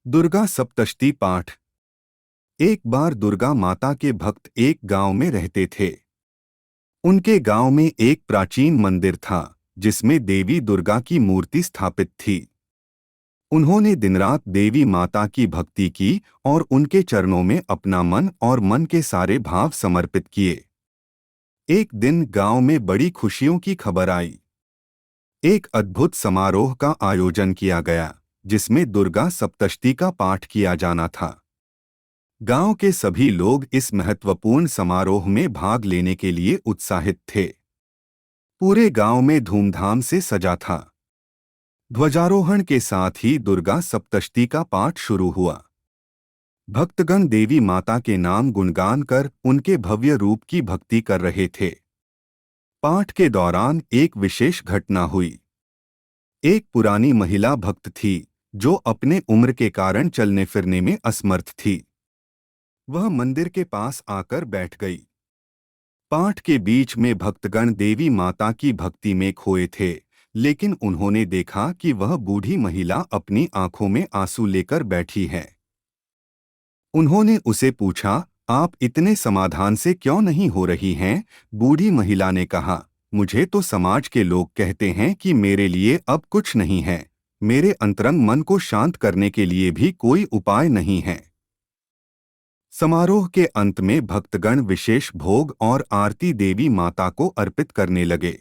दुर्गा सप्तशती पाठ। एक बार दुर्गा माता के भक्त एक गांव में रहते थे। उनके गांव में एक प्राचीन मंदिर था जिसमें देवी दुर्गा की मूर्ति स्थापित थी। उन्होंने दिनरात देवी माता की भक्ति की और उनके चरणों में अपना मन और मन के सारे भाव समर्पित किए। एक दिन गांव में बड़ी खुशियों की खबर आई। एक अद्भुत समारोह का आयोजन किया गया जिसमें दुर्गा सप्तशती का पाठ किया जाना था। गांव के सभी लोग इस महत्वपूर्ण समारोह में भाग लेने के लिए उत्साहित थे। पूरे गांव में धूमधाम से सजा था। ध्वजारोहण के साथ ही दुर्गा सप्तशती का पाठ शुरू हुआ। भक्तगण देवी माता के नाम गुणगान कर उनके भव्य रूप की भक्ति कर रहे थे। पाठ के दौरान एक विशेष घटना हुई। एक पुरानी महिला भक्त थी जो अपने उम्र के कारण चलने फिरने में असमर्थ थी। वह मंदिर के पास आकर बैठ गई। पाठ के बीच में भक्तगण देवी माता की भक्ति में खोए थे, लेकिन उन्होंने देखा कि वह बूढ़ी महिला अपनी आंखों में आंसू लेकर बैठी है। उन्होंने उसे पूछा, आप इतने समाधान से क्यों नहीं हो रही हैं? बूढ़ी महिला ने कहा, मुझे तो समाज के लोग कहते हैं कि मेरे लिए अब कुछ नहीं है। मेरे अंतरंग मन को शांत करने के लिए भी कोई उपाय नहीं है। समारोह के अंत में भक्तगण विशेष भोग और आरती देवी माता को अर्पित करने लगे।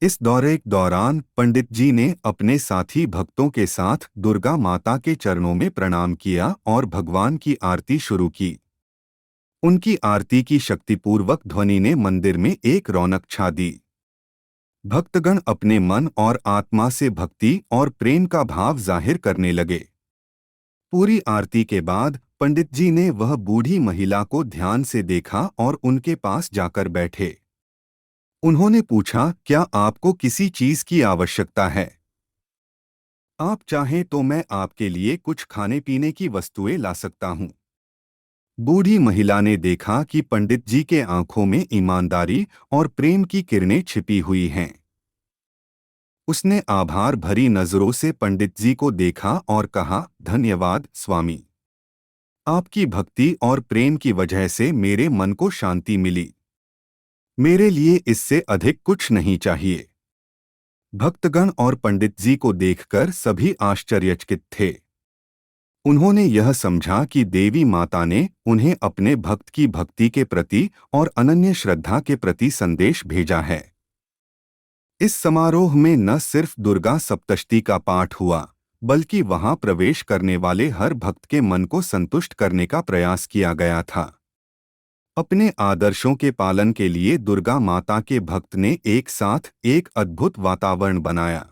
इस दौरे के दौरान पंडित जी ने अपने साथी भक्तों के साथ दुर्गा माता के चरणों में प्रणाम किया और भगवान की आरती शुरू की। उनकी आरती की शक्तिपूर्वक ध्वनि ने मंदिर में एक रौनक छा दी। भक्तगण अपने मन और आत्मा से भक्ति और प्रेम का भाव जाहिर करने लगे। पूरी आरती के बाद पंडित जी ने वह बूढ़ी महिला को ध्यान से देखा और उनके पास जाकर बैठे। उन्होंने पूछा, क्या आपको किसी चीज की आवश्यकता है? आप चाहें तो मैं आपके लिए कुछ खाने पीने की वस्तुएं ला सकता हूँ। बूढ़ी महिला ने देखा कि पंडित जी के आंखों में ईमानदारी और प्रेम की किरणें छिपी हुई हैं। उसने आभार भरी नजरों से पंडित जी को देखा और कहा, धन्यवाद स्वामी। आपकी भक्ति और प्रेम की वजह से मेरे मन को शांति मिली। मेरे लिए इससे अधिक कुछ नहीं चाहिए। भक्तगण और पंडित जी को देखकर सभी आश्चर्यचकित थे। उन्होंने यह समझा कि देवी माता ने उन्हें अपने भक्त की भक्ति के प्रति और अनन्य श्रद्धा के प्रति संदेश भेजा है। इस समारोह में न सिर्फ दुर्गा सप्तशती का पाठ हुआ, बल्कि वहां प्रवेश करने वाले हर भक्त के मन को संतुष्ट करने का प्रयास किया गया था। अपने आदर्शों के पालन के लिए दुर्गा माता के भक्त ने एक साथ एक अद्भुत वातावरण बनाया।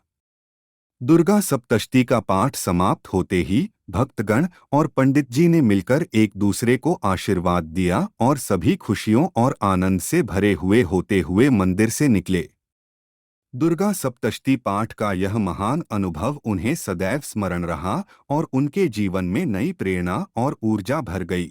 दुर्गा सप्तशती का पाठ समाप्त होते ही भक्तगण और पंडित जी ने मिलकर एक दूसरे को आशीर्वाद दिया और सभी खुशियों और आनंद से भरे हुए होते हुए मंदिर से निकले। दुर्गा सप्तशती पाठ का यह महान अनुभव उन्हें सदैव स्मरण रहा और उनके जीवन में नई प्रेरणा और ऊर्जा भर गई।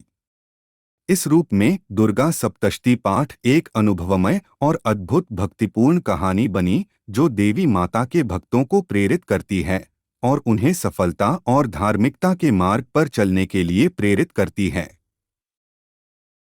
इस रूप में दुर्गा सप्तशती पाठ एक अनुभवमय और अद्भुत भक्तिपूर्ण कहानी बनी जो देवी माता के भक्तों को प्रेरित करती है और उन्हें सफलता और धार्मिकता के मार्ग पर चलने के लिए प्रेरित करती है।